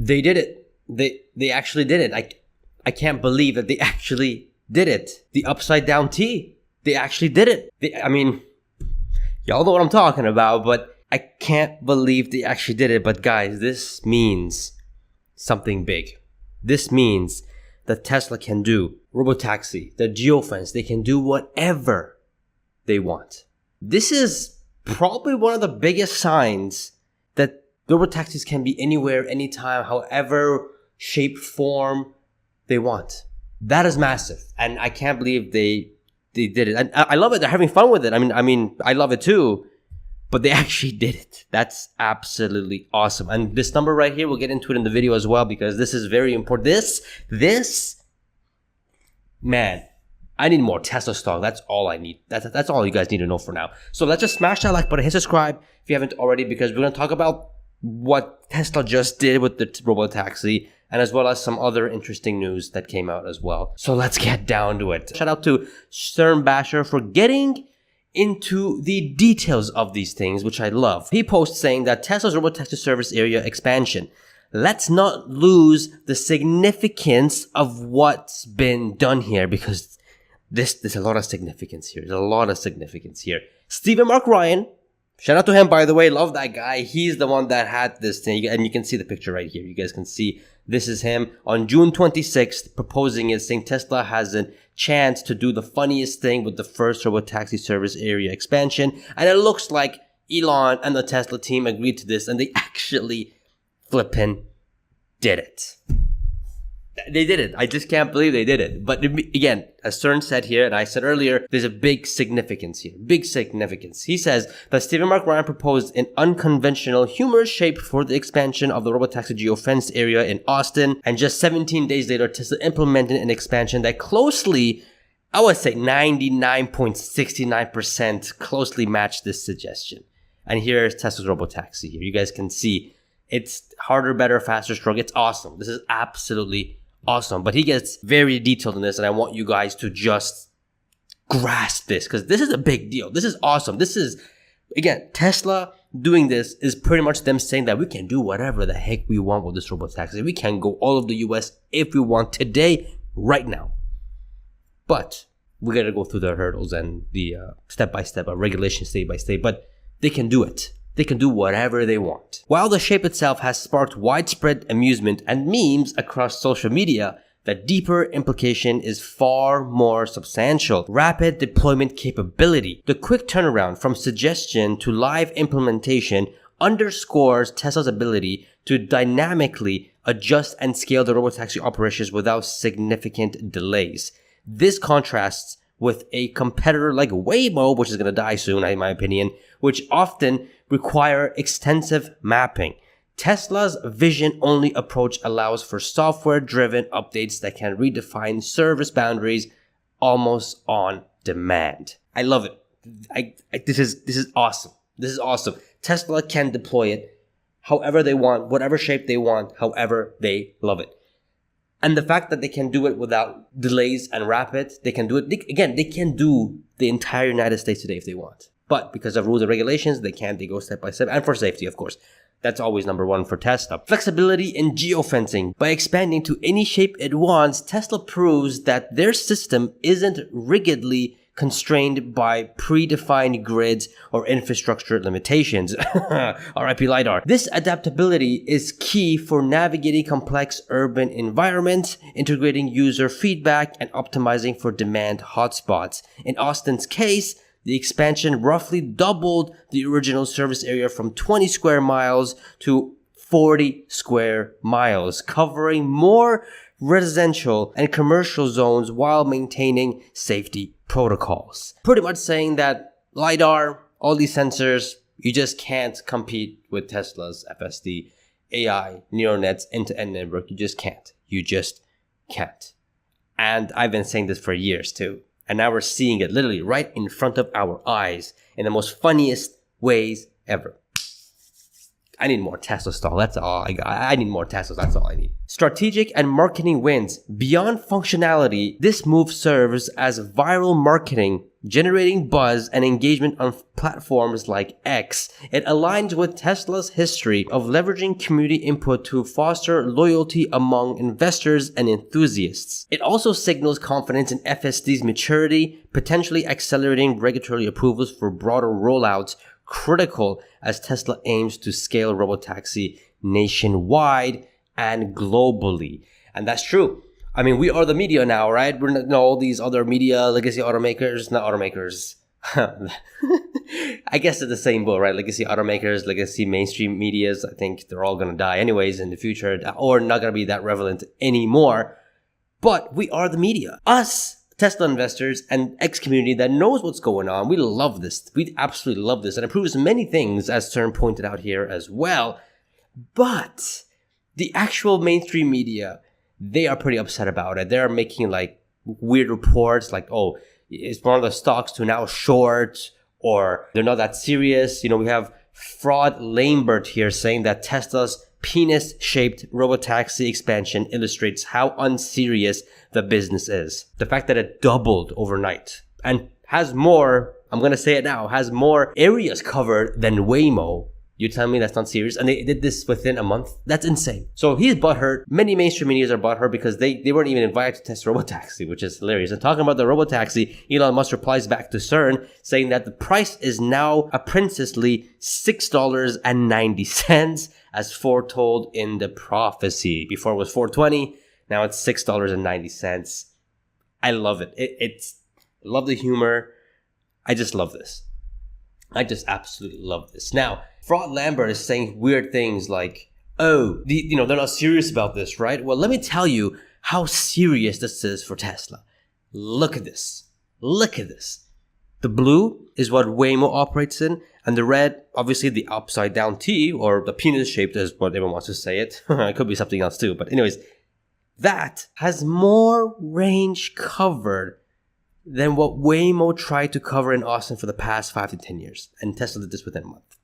They did it. They actually did it. I can't believe that they actually did it. The upside down T. They actually did it. I mean, y'all know what I'm talking about, but I can't believe they actually did it. But guys, this means something big. This means that Tesla can do Robotaxi, the geofence. They can do whatever they want. This is probably one of the biggest signs that Robotaxis can be anywhere, anytime, however shape, form they want. That is massive. And I can't believe they did it. And I love it. They're having fun with it. I mean, I love it too. But they actually did it. That's absolutely awesome. And this number right here, we'll get into it in the video as well, because this is very important. This, man, I need more Tesla stock. That's all I need. That's all you guys need to know for now. So let's just smash that like button, hit subscribe if you haven't already, because we're going to talk about what Tesla just did with the Robotaxi, and as well as some other interesting news that came out as well. So let's get down to it. Shout out to Stern Basher for getting into the details of these things, which I love. He posts saying that Tesla's Robotaxi service area expansion. Let's not lose the significance of what's been done here, because there's a lot of significance here. There's a lot of significance here. Stephen Mark Ryan, shout out to him, by the way. Love that guy. He's the one that had this thing. And you can see the picture right here. You guys can see this is him on June 26th proposing it, saying Tesla has a chance to do the funniest thing with the first Robotaxi service area expansion. And it looks like Elon and the Tesla team agreed to this, and they actually flippin' did it. They did it. I just can't believe they did it. But again, as Stern said here, and I said earlier, there's a big significance here. Big significance. He says that Stephen Mark Ryan proposed an unconventional, humorous shape for the expansion of the Robotaxi geofence area in Austin. And just 17 days later, Tesla implemented an expansion that closely, I would say 99.69% closely matched this suggestion. And here's Tesla's Robotaxi here. You guys can see it's harder, better, faster, stronger. It's awesome. This is absolutely awesome. But he gets very detailed in this, and I want you guys to just grasp this, because this is a big deal. This is awesome. This is, again, Tesla doing this is pretty much them saying that we can do whatever the heck we want with this Robotaxi. We can go all over the US if we want today, right now. But we got to go through the hurdles and the step-by-step, regulation state-by-state. But they can do it. They can do whatever they want. While the shape itself has sparked widespread amusement and memes across social media, the deeper implication is far more substantial. Rapid deployment capability. The quick turnaround from suggestion to live implementation underscores Tesla's ability to dynamically adjust and scale the Robotaxi operations without significant delays. This contrasts with a competitor like Waymo, which is going to die soon, in my opinion, which often require extensive mapping. Tesla's vision-only approach allows for software-driven updates that can redefine service boundaries almost on demand. I love it. This is awesome. This is awesome. Tesla can deploy it however they want, whatever shape they want, however they love it. And the fact that they can do it without delays and rapid, they can do it. They can do the entire United States today if they want. But because of rules and regulations, they can't. They go step by step. And for safety, of course. That's always number one for Tesla. Flexibility in geofencing. By expanding to any shape it wants, Tesla proves that their system isn't rigidly constrained by predefined grids or infrastructure limitations. RIP LiDAR. This adaptability is key for navigating complex urban environments, integrating user feedback, and optimizing for demand hotspots. In Austin's case, the expansion roughly doubled the original service area from 20 square miles to 40 square miles, covering more residential and commercial zones while maintaining safety protocols. Pretty much saying that LiDAR, all these sensors, you just can't compete with Tesla's FSD, AI, neural nets, end-to-end network. You just can't. You just can't. And I've been saying this for years too. And now we're seeing it literally right in front of our eyes in the most funniest ways ever. I need more Tesla stock. That's all I got. I need more Teslas. That's all I need. Strategic and marketing wins. Beyond functionality, this move serves as viral marketing generating buzz and engagement on platforms like X. It aligns with Tesla's history of leveraging community input to foster loyalty among investors and enthusiasts. It also signals confidence in FSD's maturity, potentially accelerating regulatory approvals for broader rollouts, critical as Tesla aims to scale Robotaxi nationwide and globally. And that's true. I mean, we are the media now, right? We're not all these other media, legacy automakers, not automakers. I guess it's the same boat, right? Legacy automakers, legacy mainstream medias. I think they're all going to die anyways in the future, or not going to be that relevant anymore. But we are the media. Us, Tesla investors and X community that knows what's going on. We love this. We absolutely love this. And it proves many things, as Stern pointed out here as well. But the actual mainstream media, they are pretty upset about it. They're making like weird reports like, oh, it's one of the stocks to now short, or they're not that serious. You know, we have Fraud Lambert here saying that Tesla's penis-shaped robotaxi expansion illustrates how unserious the business is. The fact that it doubled overnight and has more, I'm going to say it now, has more areas covered than Waymo. You tell me that's not serious? And they did this within a month? That's insane. So he's butthurt. Many mainstream media are butthurt because they weren't even invited to test Robotaxi, which is hilarious. And talking about the Robotaxi, Elon Musk replies back to CERN saying that the price is now a princessly $6.90 as foretold in the prophecy. Before it was $4.20, now it's $6.90. I love it. I love the humor. I just love this. I just absolutely love this. Now, Fraud Lambert is saying weird things like, oh, they're not serious about this, right? Well, let me tell you how serious this is for Tesla. Look at this. Look at this. The blue is what Waymo operates in, and the red, obviously the upside down T, or the penis shaped is what everyone wants to say it. It could be something else too, but anyways, that has more range covered than what Waymo tried to cover in Austin for the past 5 to 10 years. And Tesla did this within a month.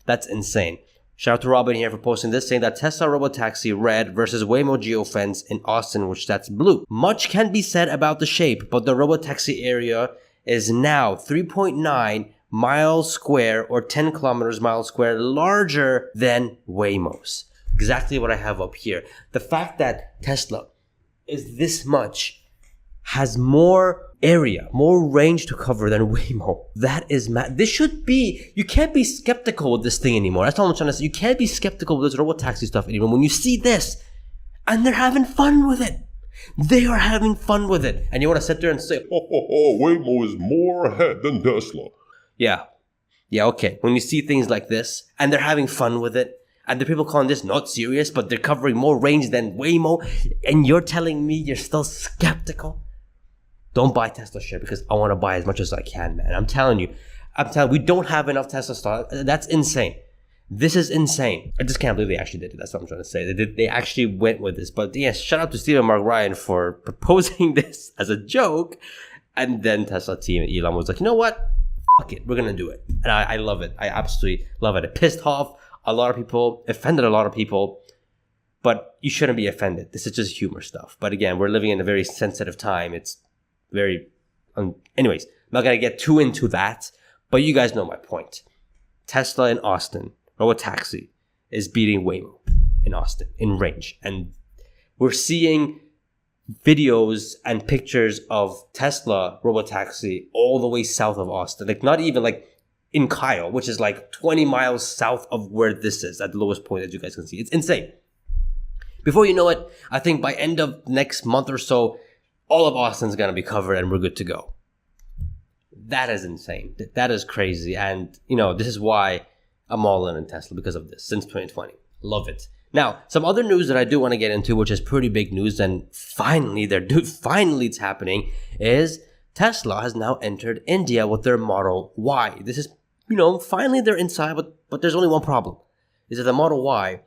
That's insane. Shout out to Robin here for posting this, saying that Tesla Robotaxi red versus Waymo Geofence in Austin, which that's blue. Much can be said about the shape, but the Robotaxi area is now 3.9 miles square or 10 kilometers miles square larger than Waymo's. Exactly what I have up here. The fact that Tesla is this much, has more area, more range to cover than Waymo. That is mad. This should be, you can't be skeptical with this thing anymore. That's all I'm trying to say. You can't be skeptical with this Robotaxi stuff anymore. When you see this, and they're having fun with it. They are having fun with it. And you want to sit there and say, Waymo is more ahead than Tesla. Yeah, okay. When you see things like this, and they're having fun with it, and the people calling this not serious, but they're covering more range than Waymo, and you're telling me you're still skeptical? Don't buy Tesla share because I want to buy as much as I can, man. I'm telling you, we don't have enough Tesla stock. That's insane. This is insane. I just can't believe they actually did it. That's what I'm trying to say. They actually went with this. But yes, shout out to Stephen Mark Ryan for proposing this as a joke. And then Tesla team and Elon was like, you know what? Fuck it. We're going to do it. And I love it. I absolutely love it. It pissed off a lot of people, offended a lot of people. But you shouldn't be offended. This is just humor stuff. But again, we're living in a very sensitive time. It's very, anyways, I'm not going to get too into that, but you guys know my point. Tesla in Austin, Robotaxi, is beating Waymo in Austin in range. And we're seeing videos and pictures of Tesla Robotaxi all the way south of Austin. Like not even like in Kyle, which is like 20 miles south of where this is at the lowest point, as you guys can see. It's insane. Before you know it, I think by end of next month or so, all of Austin's going to be covered and we're good to go. That is insane. That is crazy. And, this is why I'm all in Tesla because of this since 2020. Love it. Now, some other news that I do want to get into, which is pretty big news, and finally it's happening, is Tesla has now entered India with their Model Y. This is, finally they're inside, but there's only one problem. Is that the Model Y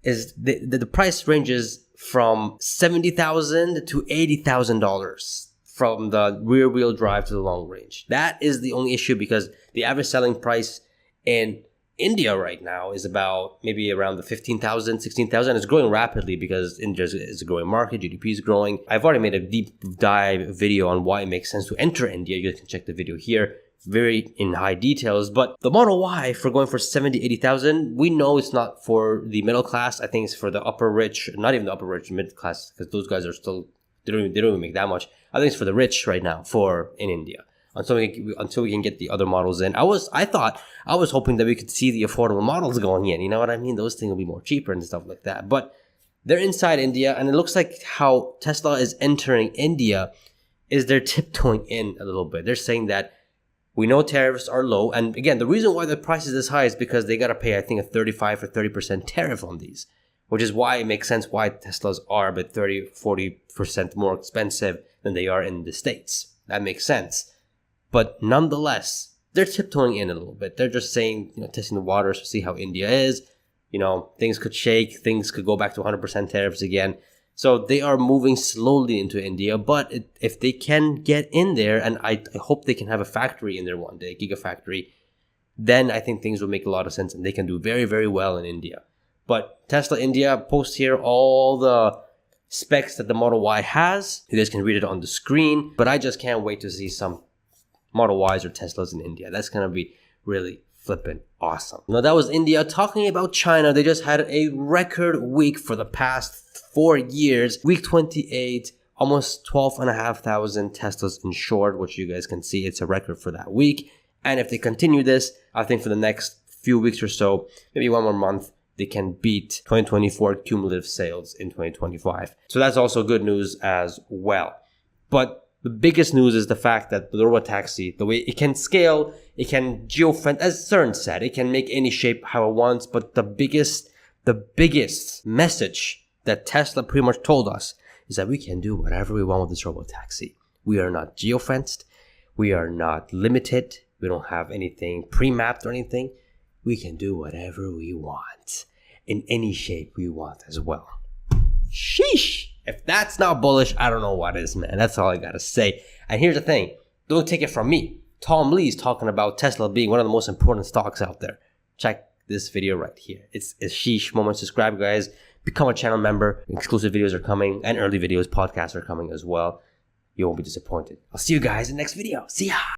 is the price ranges from $70,000 to $80,000 from the rear wheel drive to the long range. That is the only issue because the average selling price in India right now is about maybe around the 15,000, 16,000. It's growing rapidly because India is a growing market. GDP is growing. I've already made a deep dive video on why it makes sense to enter India. You guys can check the video here. Very in high details. But the Model Y for going for 70, 80,000, we know it's not for the middle class. I think it's for the upper rich, not even the upper rich, mid class, because those guys are still, they don't even make that much. I think it's for the rich right now in India. Until we can get the other models in. I was hoping that we could see the affordable models going in. You know what I mean? Those things will be more cheaper and stuff like that. But they're inside India, and it looks like how Tesla is entering India is they're tiptoeing in a little bit. They're saying that we know tariffs are low. And again, the reason why the price is this high is because they got to pay, I think, a 35 or 30% tariff on these, which is why it makes sense why Teslas are about 30, 40% more expensive than they are in the States. That makes sense. But nonetheless, they're tiptoeing in a little bit. They're just saying, testing the waters to see how India is. Things could shake. Things could go back to 100% tariffs again. So they are moving slowly into India. But if they can get in there, and I hope they can have a factory in there one day, a gigafactory, then I think things will make a lot of sense and they can do very, very well in India. But Tesla India, post here all the specs that the Model Y has. You guys can read it on the screen. But I just can't wait to see some Model Ys or Teslas in India. That's going to be really flippin' awesome. Now, that was India. Talking about China, they just had a record week for the past 4 years. Week 28, almost 12,500 Teslas insured, which you guys can see. It's a record for that week. And if they continue this, I think for the next few weeks or so, maybe one more month, they can beat 2024 cumulative sales in 2025. So that's also good news as well. But the biggest news is the fact that the Robotaxi, the way it can scale, it can geofence, as CERN said, it can make any shape how it wants. But the biggest message that Tesla pretty much told us is that we can do whatever we want with this Robotaxi. We are not geofenced. We are not limited. We don't have anything pre-mapped or anything. We can do whatever we want in any shape we want as well. Sheesh. If that's not bullish, I don't know what is, man. That's all I gotta say. And here's the thing. Don't take it from me. Tom Lee's talking about Tesla being one of the most important stocks out there. Check this video right here. It's a sheesh moment. Subscribe, guys. Become a channel member. Exclusive videos are coming. And early videos, podcasts are coming as well. You won't be disappointed. I'll see you guys in the next video. See ya.